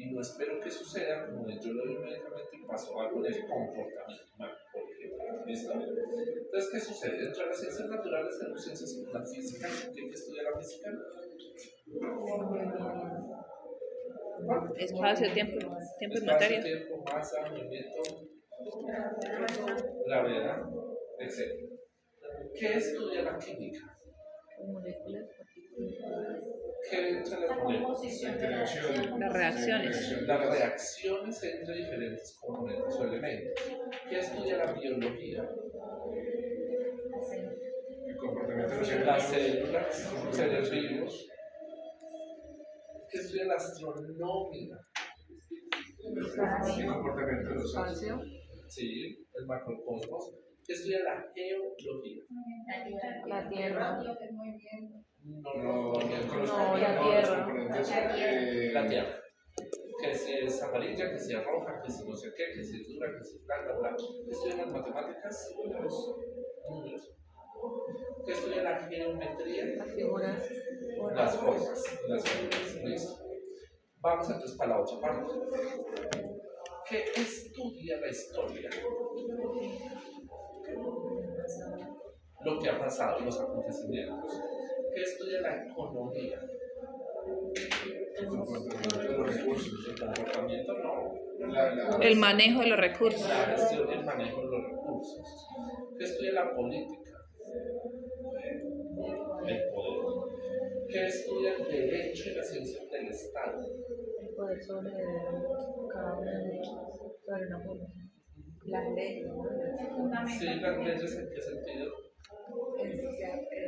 y no espero que suceda, como de yo le doy un medicamento y pasó algo en el comportamiento humano, por ejemplo. ¿Listo? Entonces, ¿qué sucede? Dentro de las ciencias naturales tenemos ciencias como la física, ¿qué hay que estudiar la física? Espacio, tiempo y Espacio, materia. tiempo, masa, movimiento, gravedad, etc. ¿Qué estudia la química? Moléculas, ¿Qué entre las moléculas? las reacciones. Las reacciones entre diferentes componentes o elementos. ¿Qué estudia la biología? El comportamiento de los Las células, seres vivos. ¿Qué estudia la astronomía? El comportamiento de los astros. Sí, el macrocosmos. ¿Qué estudia la geología? La Tierra. No, la Tierra. La Tierra. Que si es amarilla, que si es roja, que si no sé qué, que si es dura, que si es blanca, bla. ¿Qué estudia las matemáticas? Los números. ¿Qué estudia la geometría? Las figuras. Las formas, las figuras. Listo. Vamos entonces para la otra parte. ¿Qué estudia la historia? Lo que ha pasado, los acontecimientos. ¿Qué estudia la economía? El comportamiento de los recursos. El comportamiento no. El manejo de los recursos. La gestión y el manejo de los recursos. ¿Qué estudia la política? El poder. ¿Qué estudia el derecho y la ciencia del Estado? El poder sobre cada una de ellas. Sobre una forma. Las leyes. Sí, las leyes, ¿en qué sentido?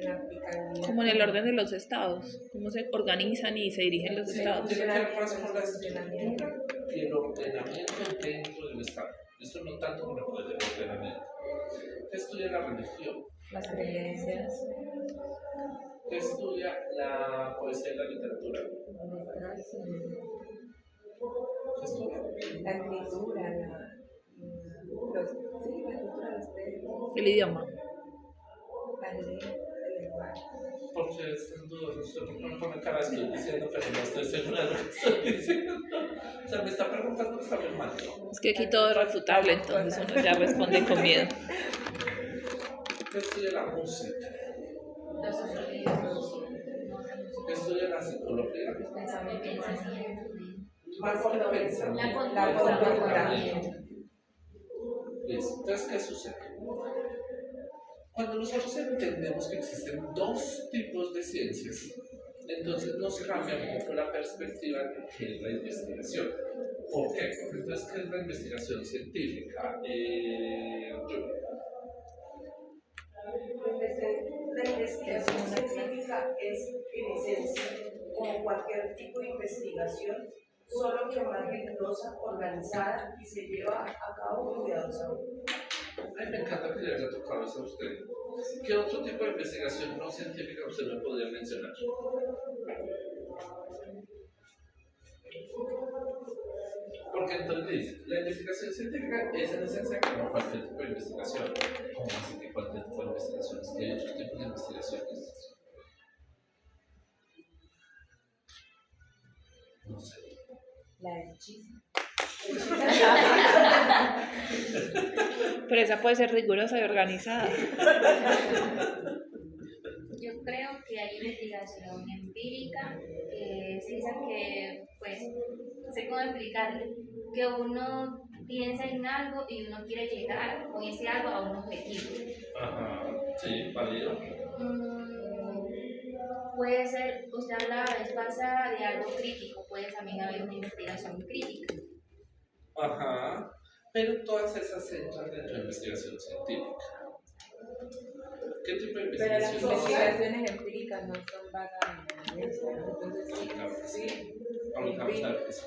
La aplicabilidad. Como en el orden de los estados. Cómo se organizan y se dirigen los Sí, estados. tiene que ver más con la estructura y el ordenamiento dentro del Estado. Esto no tanto con el poder del ordenamiento. ¿Qué estudia la religión? Las creencias. ¿Qué estudia la poesía y la literatura? ¿Qué estudia? La escritura, la escritura, los textos, El idioma. la ley, el lenguaje. Porque están dudas, usted no me pone cara, estoy diciendo, pero no estoy segura de lo que estoy diciendo. O sea, me está preguntando, me está afirmando. Es que aquí todo es refutable, entonces uno ya responde con miedo. ¿Qué estudia la música? ¿Qué estudia la psicología? Más que el pensamiento. La comportamiento. Listo. Entonces, ¿qué sucede? Cuando nosotros entendemos que existen dos tipos de ciencias, entonces nos cambia un poco la perspectiva de qué es la investigación. ¿Por qué? Porque entonces, ¿qué es la investigación científica? La investigación científica es, en esencia, como cualquier tipo de investigación, solo que más rigurosa, organizada y se lleva a cabo cuidadosamente. Ay, me encanta que le haya tocado eso a usted. ¿Qué otro tipo de investigación no científica usted me podría mencionar? Porque entonces dice, la investigación científica es en esencia como cualquier tipo de investigación. ¿Cómo así que cualquier tipo de investigación? Es que hay otros tipos de investigaciones. No sé. La del chisme. Pero esa puede ser rigurosa y organizada. Yo creo que hay investigación empírica, que es esa que, pues, no sé cómo explicarle, que uno piensa en algo y uno quiere llegar con ese algo a un objetivo. Ajá, sí, válido. Puede ser, usted hablaba la vez pasada de algo crítico, puede también haber una investigación crítica. Ajá, pero todas esas entran dentro de la investigación científica. ¿Qué tipo de Pero las investigación? investigaciones empíricas no son basadas en evidencia, entonces sí, Claro que sí. sí, Ahorita vamos a ver que sí.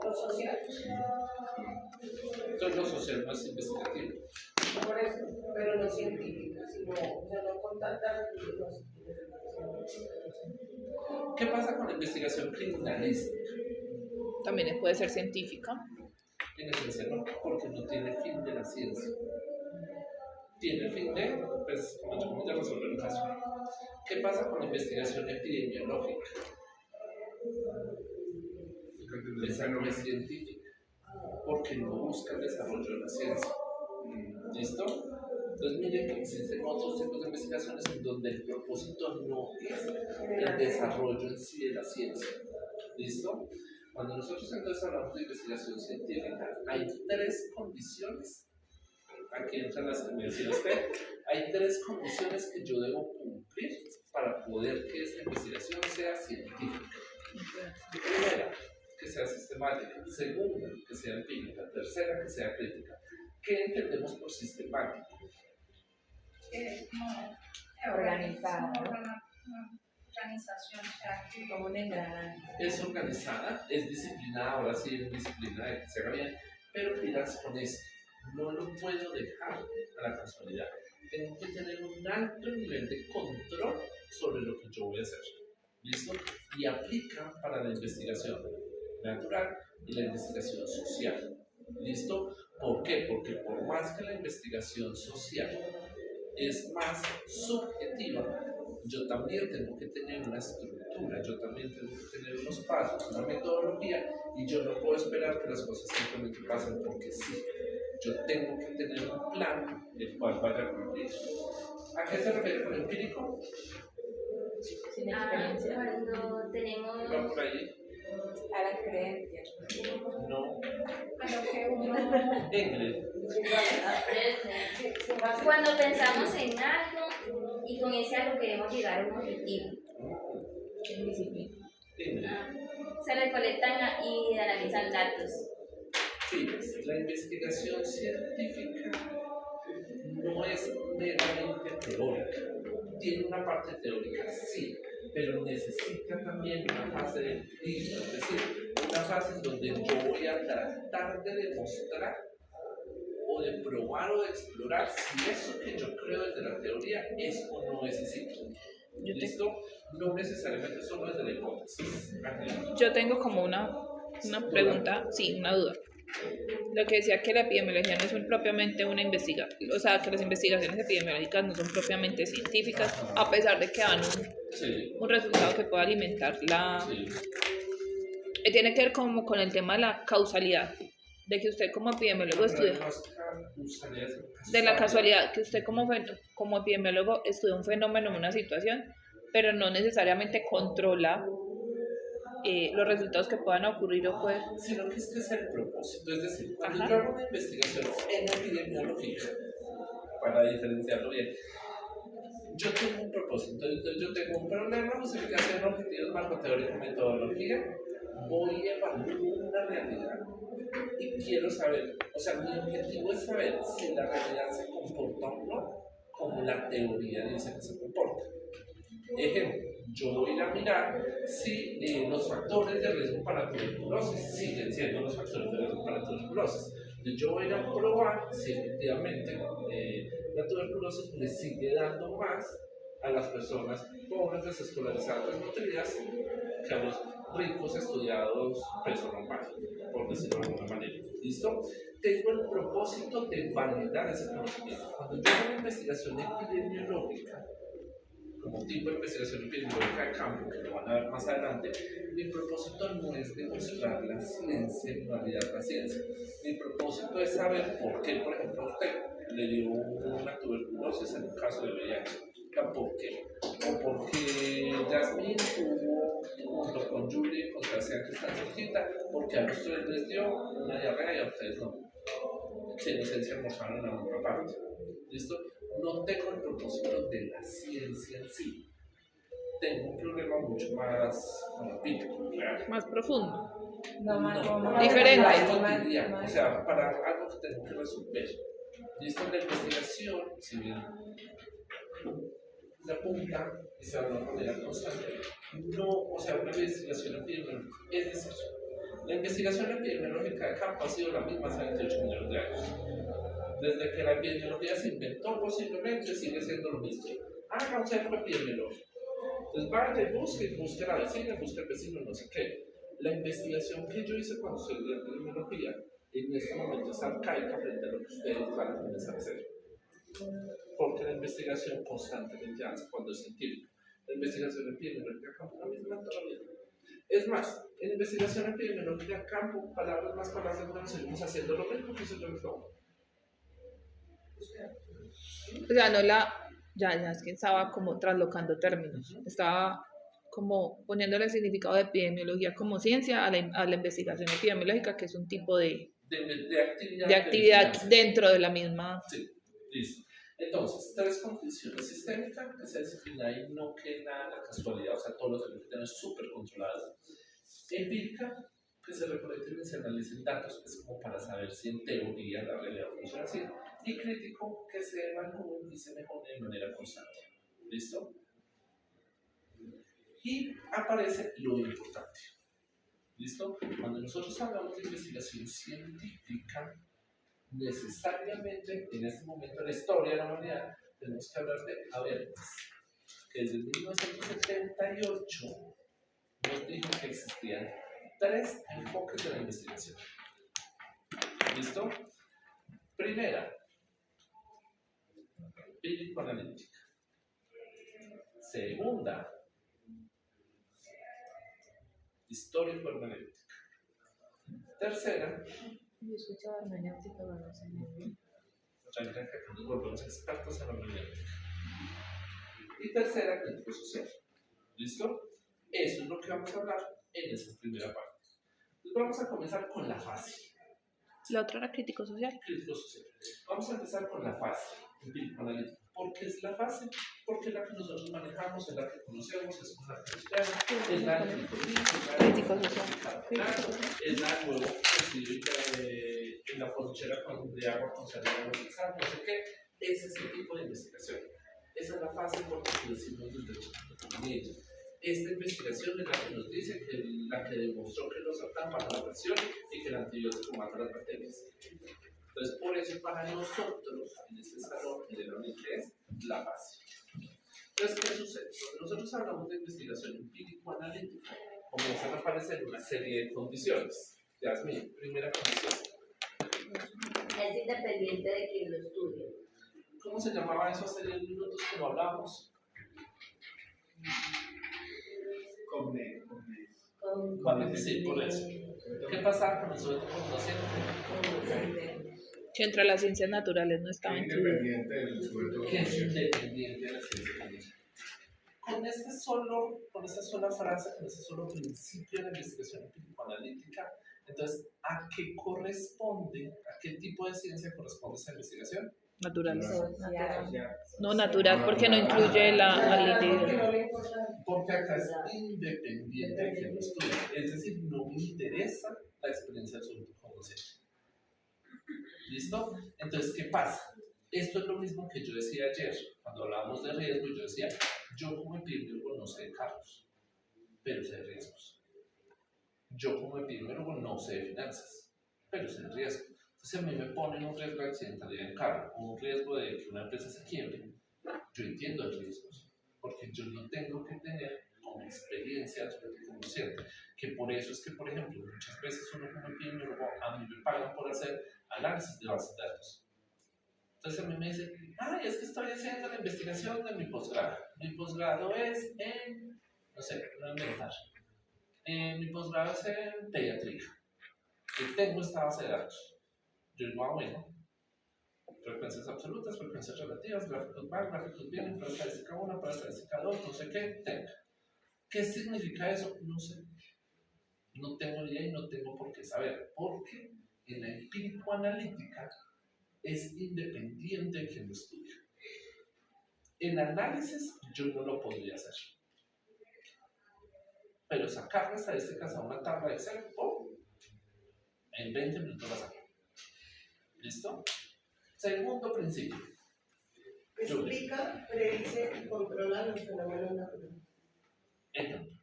Lo social. Entonces lo social no es investigativo. Por eso, pero no científica, sino no con tanta rigurosidad. ¿Qué pasa con la investigación criminalística? También puede ser científica. En esencia no, porque no tiene fin de la ciencia. Tiene el fin de, pues, como de resolver un caso. ¿Qué pasa con la investigación epidemiológica? Esa no es científica, porque no busca el desarrollo de la ciencia. ¿Listo? Entonces miren que existen otros tipos de investigaciones en donde el propósito no es el desarrollo en sí de la ciencia. ¿Listo? Cuando nosotros entonces hablamos de investigación científica, hay tres condiciones. Aquí entran las que me decía usted. Hay tres condiciones que yo debo cumplir para poder que esta investigación sea científica. Primera, que sea sistemática. Segunda, que sea empírica. Tercera, que sea crítica. ¿Qué entendemos por sistemático? Organizada. Como una organización, o sea, Como un engranaje. Es organizada, es disciplinada, ahora sí es disciplina de que se haga bien, pero pilas con esto. No lo puedo dejar a la casualidad. Tengo que tener un alto nivel de control sobre lo que yo voy a hacer. ¿Listo? Y aplica para la investigación natural y la investigación social. ¿Listo? ¿Por qué? Porque por más que la investigación social es más subjetiva, yo también tengo que tener una estructura, yo también tengo que tener unos pasos, una metodología, y yo no puedo esperar que las cosas simplemente pasen porque sí. Yo tengo que tener un plan el cual vaya a cumplir. ¿A qué se refiere con empírico? Sin experiencia. Cuando tenemos ¿Va por ahí? A las creencias. No. cuando que uno Ingrid. cuando pensamos en algo y con ese algo queremos llegar a un objetivo. Sin disciplina. Ingrid. Se recolectan y analizan datos. Fíjense, la investigación científica no es meramente teórica. Tiene una parte teórica, sí, pero necesita también una fase de empirismo, es decir, una fase en donde yo voy a tratar de demostrar o de probar o de explorar si eso que yo creo desde la teoría es o no es así. ¿Listo? No necesariamente solo desde la hipótesis. Yo tengo como una pregunta, sí, una duda. Lo que decía que la epidemiología no es propiamente una investigación, o sea, que las investigaciones epidemiológicas no son propiamente científicas, a pesar de que dan Sí, un resultado que pueda alimentar la... sí. Tiene que ver como con el tema de la causalidad, de que usted como epidemiólogo estudia, de la casualidad, que usted como epidemiólogo estudia un fenómeno en una situación, pero no necesariamente controla los resultados que puedan ocurrir o pueden... Sino que este es el propósito, es decir, cuando Ajá. yo hago una investigación en epidemiología, para diferenciarlo bien, yo tengo un propósito, entonces yo tengo un problema, justificación, objetivos, marco teórico, metodología, voy a evaluar una realidad y quiero saber, o sea, mi objetivo es saber si la realidad se comporta o no como la teoría dice que se comporta. Ejemplo, yo voy a ir a mirar si los factores de riesgo para tuberculosis siguen siendo los factores de riesgo para tuberculosis. Entonces, yo voy a ir a probar si efectivamente la tuberculosis le sigue dando más a las personas pobres, desescolarizadas, desnutridas, que a los ricos estudiados peso normal, por decirlo de alguna manera. ¿Listo? Tengo el propósito de validar ese conocimiento. Cuando yo hago una investigación epidemiológica, como tipo de investigación epidemiológica de campo, que lo van a ver más adelante, mi propósito no es demostrar la ciencia ni validar la ciencia. Mi propósito es saber por qué, por ejemplo, a usted le dio una tuberculosis en un caso de VIH. ¿Por qué? O porque Yasmín tuvo, junto con Julie, con Sebastián, que está cerquita, porque a los tres les dio una diarrea y a ustedes no. Se licencia almorzaron a otra parte. ¿Listo? No tengo el propósito de la ciencia en sí. Tengo un problema mucho más empírico, real. Más profundo. Diferente. Cotidiano, o sea, para algo que tengo que resolver. ¿Listo? La investigación, si bien se apunta y se habla de manera constante, no, o sea, una investigación epidemiológica, es decir, la investigación epidemiológica de campo ha sido la misma hace 28 millones de años. Desde que la epidemiología se inventó, posiblemente sigue siendo lo mismo. Haga un centro epidemiológico. Entonces vaya, busque a la vecina, busque al vecino, no sé qué. La investigación que yo hice cuando estudié la epidemiología en este momento es arcaica frente a lo que ustedes van a comenzar a hacer. Porque la investigación constantemente hace cuando es científica. La investigación epidemiológica es la misma todavía. Es más, en investigación epidemiológica, campo, palabras más, palabras menos, seguimos haciendo lo mismo que hizo yo mismo. O sea, no la, ya es que estaba como traslocando términos, estaba como poniéndole el significado de epidemiología como ciencia a la investigación epidemiológica, que es un tipo de actividad dentro de la misma. Sí, listo. Entonces, 3 conclusiones: sistémica, que se disciplina y no que nada la casualidad, o sea, todos los elementos súper controlados. Empírica, que se recolecten y se analicen datos, que es como para saber si en teoría la realidad funciona así. Y crítico, que se evalúe y se mejore de manera constante. ¿Listo? Y aparece lo importante. ¿Listo? Cuando nosotros hablamos de investigación científica, necesariamente en este momento de la historia de la humanidad tenemos que hablar de Habermas, que desde 1978 nos dijo que existían 3 enfoques de la investigación. ¿Listo? Primera, empírico-analítica. Segunda, histórico-hermenéutica. Tercera, Yo escuchaba hermenéutica, pero no sé muy bien. tranquila que nos volvemos expertos en la hermenéutica. Y tercera, crítico-social. ¿Listo? Eso es lo que vamos a hablar en esa primera parte. Entonces vamos a comenzar con la fase. La otra era crítico social. Crítico-social. Vamos a empezar con la fase empírico-analítica. ¿Por qué es la fase? Porque es la que nosotros manejamos, es la que conocemos, es la que nos es la Crítico-social. es la nuevo en la ponchera de agua con salida de no sé qué. Ese es el tipo de investigación. Esa es la fase porque decimos desde chiquito. Esta investigación es la que nos dice que la que demostró que los sartán baja la presión y que el antibiótico mata las bacterias. Entonces, por eso para nosotros, en este salón, generalmente es la base. Entonces, ¿qué sucede? Cuando nosotros hablamos de investigación empírico-analítica, comienzan a aparecer una serie de condiciones. Yasmin, primera condición. Es independiente de quien lo estudie. ¿Cómo se llamaba eso hace 10 minutos que no hablábamos? Sí, por eso. ¿Qué pasa con nosotros como docentes? Que entre las ciencias naturales no estaba incluido. Independiente del sueldo. Que es independiente de la ciencia política. Con esta sola frase, con este solo principio de la investigación empírico-analítica, entonces, ¿a qué corresponde? ¿A qué tipo de ciencia corresponde esta investigación? Natural. Natural. No natural, porque no incluye al individuo. Porque acá es independiente de quien lo estudia. Es decir, no me interesa la experiencia del sujeto como docente. ¿Listo? Entonces, ¿qué pasa? Esto es lo mismo que yo decía ayer, cuando hablábamos de riesgo, yo decía, yo como epidemiólogo no sé de carros, pero sé de riesgos. Yo como epidemiólogo no sé de finanzas, pero sé de riesgo. Entonces a mí me ponen un riesgo de accidentalidad en carro, o un riesgo de que una empresa se quiebre. Yo entiendo los riesgos, porque yo no tengo que tener como experiencia como docente, que por eso es que, por ejemplo, muchas veces uno como epidemiólogo, a mí me pagan por hacer análisis de bases de datos. Entonces a mí me dicen, ay, es que estoy haciendo la investigación de mi posgrado. Mi posgrado es en, no sé, no inventar. Mi posgrado es en pediatría. Y tengo esta base de datos. Yo digo, bueno, frecuencias absolutas, frecuencias relativas, gráficos van, gráficos vienen, para estadística 1, para estadística 2, no sé qué, tenga. ¿Qué significa eso? No sé. No tengo idea y no tengo por qué saber. Porque en la empírico-analítica es independiente de quien lo estudia. El análisis yo no lo podría hacer. Pero sacar las estadísticas a una tabla de Excel, ¡pum! En 20 minutos la saco. ¿Listo? Segundo principio. Explica, predice y controla los fenómenos naturales. Ejemplo.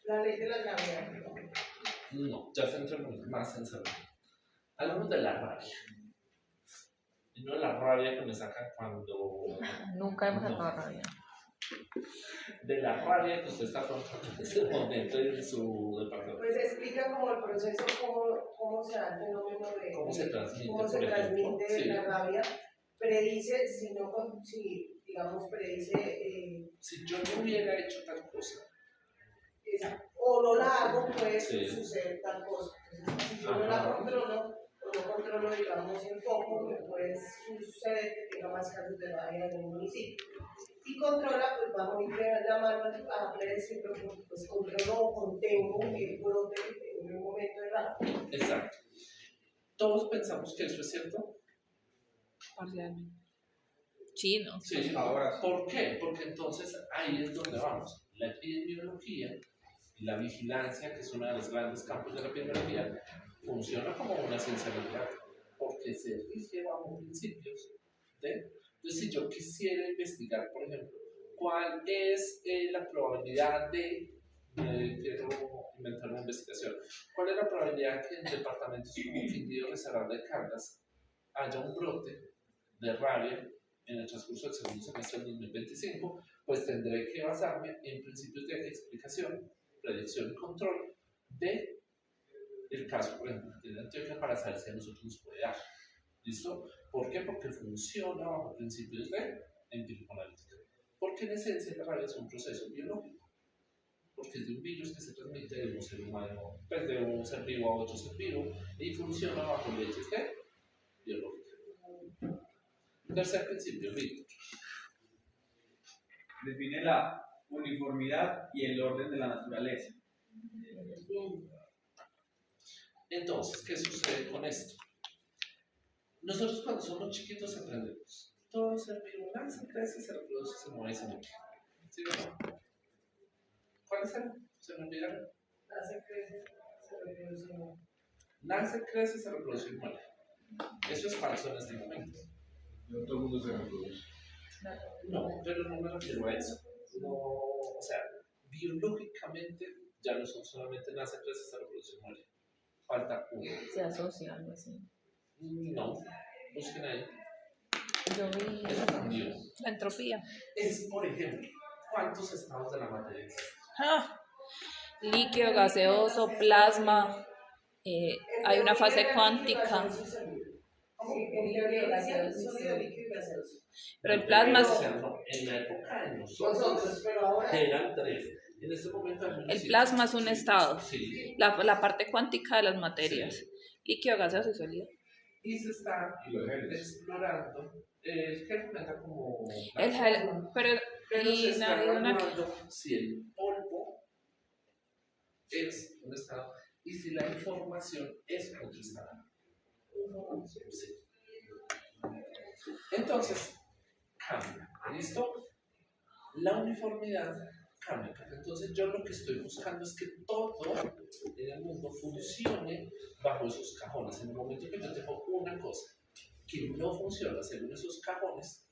La ley de la gravedad. No, ya se entra más en salud. Hablamos de la rabia. Y no la rabia que me sacan cuando... Nunca hemos sacado rabia. De la rabia que usted está afrontando en este momento en su departamento. Pues explica como el proceso, cómo se da el fenómeno de... ¿Cómo se transmite, cómo se por ejemplo? transmite Sí. la rabia. Predice, si digamos, predice Si yo no hubiera hecho tal cosa, o no la hago, puede Sí. suceder tal cosa. Entonces, si yo no la controlo, o no controlo, digamos, el foco, pues puede suceder que tenga más casos de rabia en el municipio. Y controla, pues va muy bien la mano a predecir, pues controlo o contengo el brote en un momento de rabia. exacto. Todos pensamos que eso es cierto. Parcialmente. Sí, ¿no? Sí. Ahora sí. ¿Por qué? Porque entonces ahí es donde vamos. La epidemiología y la vigilancia, que es uno de los grandes campos de la epidemiología, funciona como una ciencia natural, porque se rige bajo principios de... Entonces, si yo quisiera investigar, por ejemplo, cuál es la probabilidad de... quiero inventar una investigación. ¿Cuál es la probabilidad que en departamentos como Quindío, Risaralda y Caldas haya un brote de rabia en el transcurso del segundo semestre del 2025? Pues tendré que basarme en principios de explicación, predicción y control de el caso, por ejemplo, de Antioquia para saber si a nosotros nos puede dar. ¿Listo? ¿Por qué? Porque funciona bajo principios de empírico-analítica. Porque en esencia la rabia es un proceso biológico. Porque es de un virus que se transmite de un ser humano, pues de un ser vivo a otro ser vivo, y funciona bajo leyes de biológica. Tercer principio, Víctor. Define la uniformidad y el orden de la naturaleza. Entonces, ¿qué sucede con esto? Nosotros cuando somos chiquitos aprendemos. Todo ser vivo nace, crece, se reproduce, se mueve y se muere. ¿Sí o no? ¿Cuáles eran? ¿Se me olvidaron? Nace, crece, se reproduce, no. Nace, crece, se reproduce y muere. Eso es falso en este momento. No todo el mundo se reproduce. No, pero no me refiero a eso. No, o sea, biológicamente ya no son solamente nace, crece, se reproduce y muere. Falta uno. Se asocia algo así. No, busquen ahí. Yo vi. Eso cambió. La entropía. Es, por ejemplo, ¿cuántos estados de la materia existen? Líquido, gaseoso, plasma. Hay una fase cuántica. En teoría, gaseoso, sólido, líquido y gaseoso. Pero el plasma O sea, no, en la época de nosotros Pero ahora, eran tres. En este momento hay El plasma es un sí, estado. Sí. La parte cuántica de las materias. Sí. Líquido, gaseoso y sólido. Y se está Y los genes. explorando. El gel cuenta como. El gel, pero Pero se y está una evaluando si el polvo es un estado y si la información es otro estado. Sí. Entonces, cambia. ¿Listo? La uniformidad cambia. Entonces, yo lo que estoy buscando es que todo en el mundo funcione bajo esos cajones. En el momento que yo tengo una cosa que no funciona según esos cajones,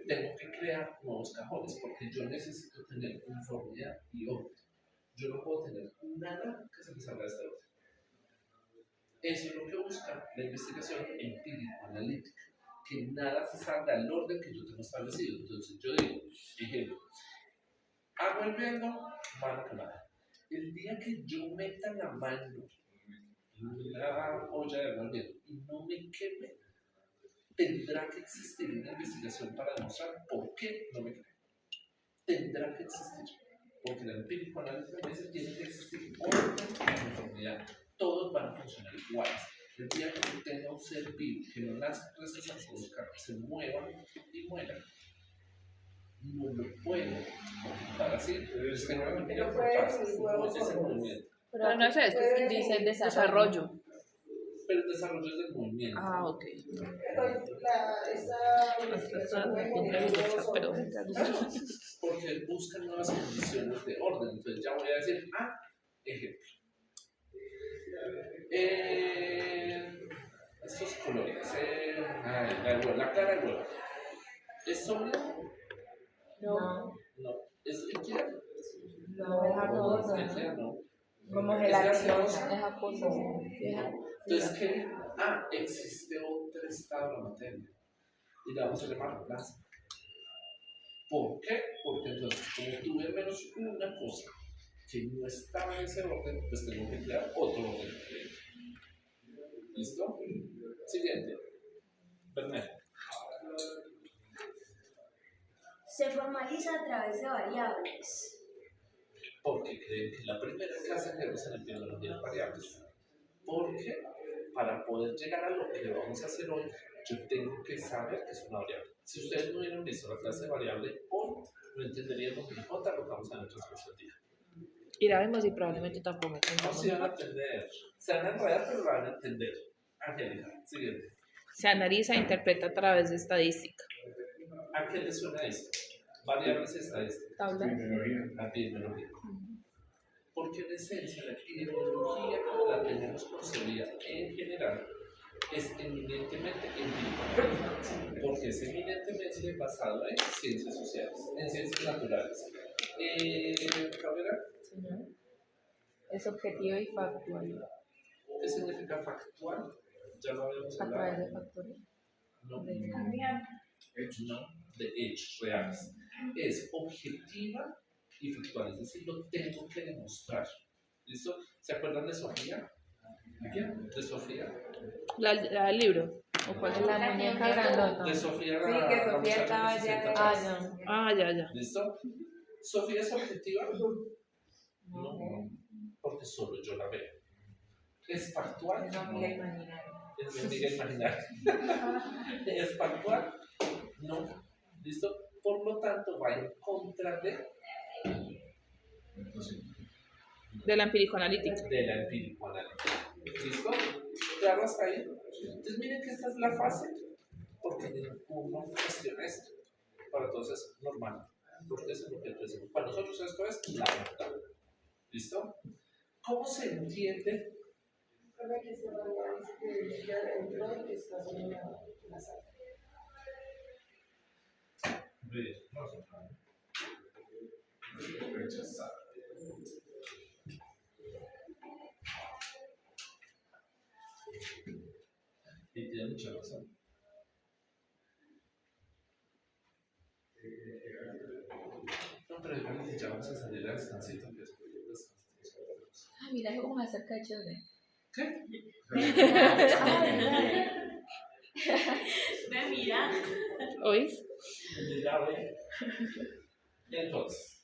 tengo que crear nuevos cajones porque yo necesito tener uniformidad y orden. Yo no puedo tener nada que se me salga de este orden. Eso es lo que busca la investigación empírico-analítica, que nada se salga del orden que yo tengo establecido. Entonces yo digo, ejemplo, hago el viento, mano quemada. El día que yo meta la mano en la olla de agua al viento y no me queme, tendrá que existir una investigación para demostrar por qué no me queme. Tendrá que existir. Porque la empírico-analítica a veces tiene que existir orden y uniformidad. Todos van a funcionar iguales. El día que yo tenga un ser vivo que no nazca, crezca, se reproduzca, se mueva y muera, no lo puedo computar así. Es que no me pero puede decir huevos ese órdenes. movimiento. Pero no es esto, Puede dice decir desarrollo. Pero el desarrollo es del movimiento. Ah, ok. Pero esta investigación puede generar huevos Pero órdenes. Porque buscan nuevas condiciones de orden. Entonces ya voy a decir, ejemplo. Estos colores, la clara del huevo. ¿Es sólido? No, No. ¿Es líquida? no, es ¿Es acuosa. líquida? No. Como ¿Es gelatina. gaseosa? Es acuosa. Entonces, ¿qué? Existe otro estado de la materia. Y la vamos a llamar plasma. ¿Por qué? Porque entonces, como tuve menos una cosa que no estaba en ese orden, pues tengo que crear otro orden diferente. ¿Listo? Siguiente. Bernet. se formaliza a través de variables. Porque creen que la primera clase que vemos en el tema no tiene variables. Porque para poder llegar a lo que vamos a hacer hoy, yo tengo que saber que es una variable. Si ustedes no hubieran visto la clase de variable, hoy no entenderían lo que J lo vamos a ver en transverso del día. Y la vemos y probablemente tampoco No entendamos. se van a entender. Se van a enredar, pero la van a entender. Angélica, siguiente. Se analiza e interpreta a través de estadística. ¿A qué le suena esto? Variables estadísticas. Tabla. La epidemiología. Porque en esencia la epidemiología, como la tenemos concebida en general, es eminentemente empírica. Porque es eminentemente basado en ciencias sociales, en ciencias naturales. Cabrera, Señor. Es objetivo y factual. ¿qué significa factual? Ya lo habíamos A través hablado. de factores. No, Cambiante. no, de hechos reales. Es objetiva y factual, es decir, lo tengo que demostrar. ¿Listo? ¿Se acuerdan de Sofía? ¿De quién? De Sofía. La del libro. ¿O cuál es la? La muñeca grandota. De Sofía. Sí, la que Sofía muchacha estaba que se ya. sienta Ah, atrás. ya. Ah, ya. ¿Listo? ¿Sofía es objetiva? No, porque solo yo la veo. ¿Es factual? Es una amiga imaginaria. Es mi amiga imaginaria. ¿Es factual? No. ¿Listo? Por lo tanto, va en contra De la empírico-analítica. de la empírico-analítica. ¿Listo? ¿Claro hasta ahí? Entonces, miren que esta es la fase, porque ninguno cuestiona esto. Para todos es normal. Porque eso es lo que decimos. Para nosotros esto es la verdad. ¿Listo? ¿Cómo se entiende? Recuerda que esta variable dice que ya dentro de que está sobre la sala. Rechazar. Y tiene mucha razón. No, pero igual ya vamos a salir a descansito. Que después de descansito. Ah, mira, cómo me acerca de chévere. Me mira. ¿Oís? Ya ve. Entonces,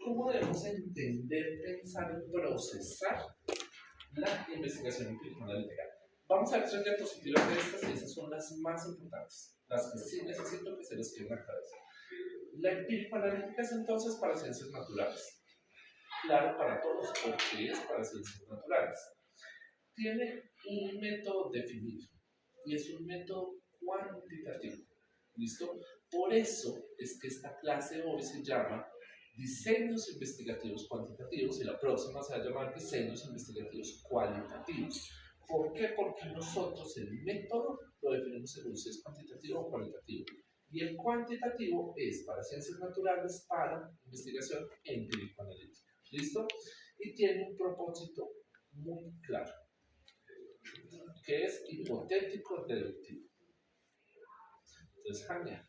¿cómo debemos entender, pensar y procesar la investigación empírico-analítica? Vamos a ver tres diapositivas de estas y esas son las más importantes, las que sí necesito que se les quede en la cabeza. La empírico-analítica es entonces para ciencias naturales. Claro para todos, porque es para ciencias naturales. Tiene un método definido y es un método cuantitativo. ¿Listo? Por eso es que esta clase hoy se llama Diseños Investigativos Cuantitativos y la próxima se va a llamar Diseños Investigativos Cualitativos. ¿Por qué? Porque nosotros el método lo definimos según si es cuantitativo o cualitativo. Y el cuantitativo es para ciencias naturales, para investigación empírico-analítica. ¿Listo? Y tiene un propósito muy claro, que es hipotético deductivo. Entonces, Jania,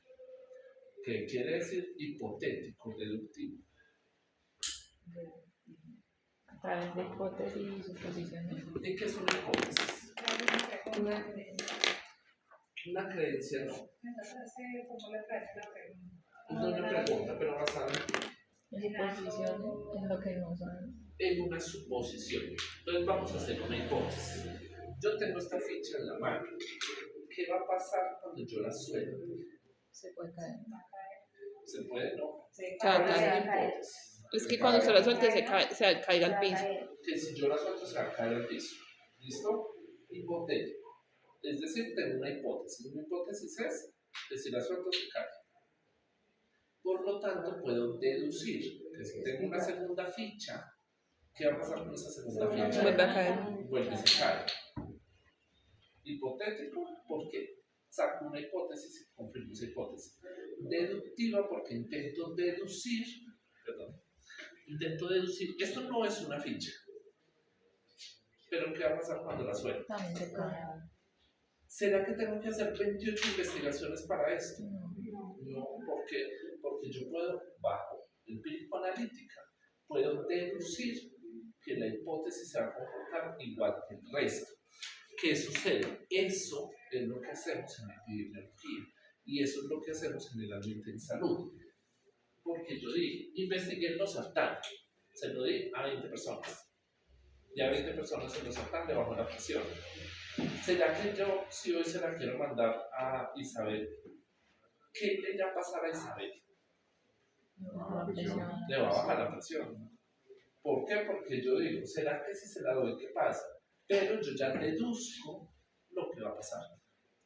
¿qué quiere decir hipotético deductivo? A través de hipótesis y suposiciones. ¿Y qué es una hipótesis? Una creencia no. Entonces se formula a través de la pregunta. No una pregunta, pero basada En suposiciones, en lo que no sabemos. en una suposición. Entonces vamos a hacer una hipótesis. Yo tengo esta ficha en la mano. ¿Qué va a pasar cuando yo la suelte? Se puede caer. ¿Se puede? No. Cada Es cae. una hipótesis. Es que cuando se la suelte se caiga al piso. Que si yo la suelto se va a caer al piso. ¿Listo? Hipotético. Es decir, tengo una hipótesis. Una hipótesis es que si la suelto se cae. Por lo tanto, puedo deducir que si tengo una segunda ficha, ¿qué va a pasar con esa segunda ficha? Vuelve a caer. Vuelve a caer. Hipotético, porque saco una hipótesis y confirmo esa hipótesis. Deductiva, porque intento deducir, esto no es una ficha. Pero ¿qué va a pasar cuando la suelto? También se cae. ¿Será que tengo que hacer 28 investigaciones para esto? No. No, porque yo puedo, bajo empírico-analítica, puedo deducir que la hipótesis se va a comportar igual que el resto. ¿Qué sucede? Eso es lo que hacemos en la epidemiología y eso es lo que hacemos generalmente en salud. Porque yo dije, investigué el losartán, se lo di a 20 personas. Y a 20 personas el losartán le bajó la presión. ¿Será que yo, si hoy se la quiero mandar a Isabel, qué le va a pasar a Isabel? Le va a bajar la presión. ¿Por qué? Porque yo digo, ¿será que si se la doy, qué pasa? Pero yo ya deduzco lo que va a pasar.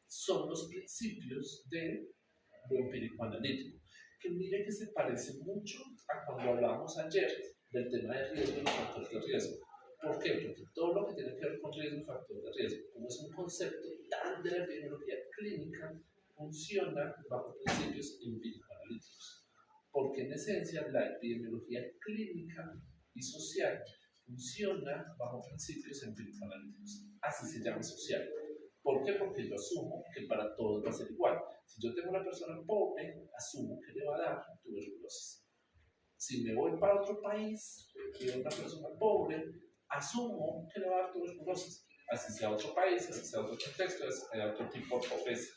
Son los principios de lo empírico analítico, que mire que se parece mucho a cuando hablábamos ayer del tema de riesgo y los factores de riesgo. ¿Por qué? Porque todo lo que tiene que ver con riesgo y factor de riesgo, como es un concepto tan de la epidemiología clínica, funciona bajo principios empírico-analíticos. Porque en esencia la epidemiología clínica y social funciona bajo principios empírico-analíticos. Así se llama social. ¿Por qué? Porque yo asumo que para todos va a ser igual. Si yo tengo una persona pobre, asumo que le va a dar tuberculosis. Si me voy para otro país y veo una persona pobre, asumo que le va a dar tuberculosis. Así sea otro país, así sea otro contexto, así sea otro tipo de pobreza.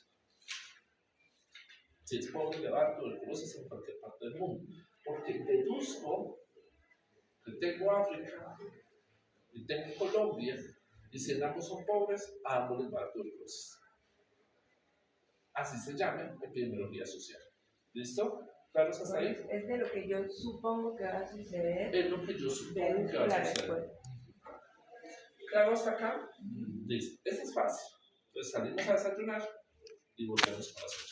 Si es pobre, le va a dar tuberculosis en cualquier parte del mundo. Porque deduzco que tengo África y tengo Colombia, y si en ambos son pobres, a ambos les va a dar tuberculosis. Así se llama epidemiología social. ¿Listo? ¿Claro hasta ahí? Es de lo que yo supongo que va a suceder. Es lo que yo supongo que va La a suceder. respuesta. ¿Claro hasta acá? Listo. Esto es fácil. Entonces salimos a desayunar y volvemos con las otras.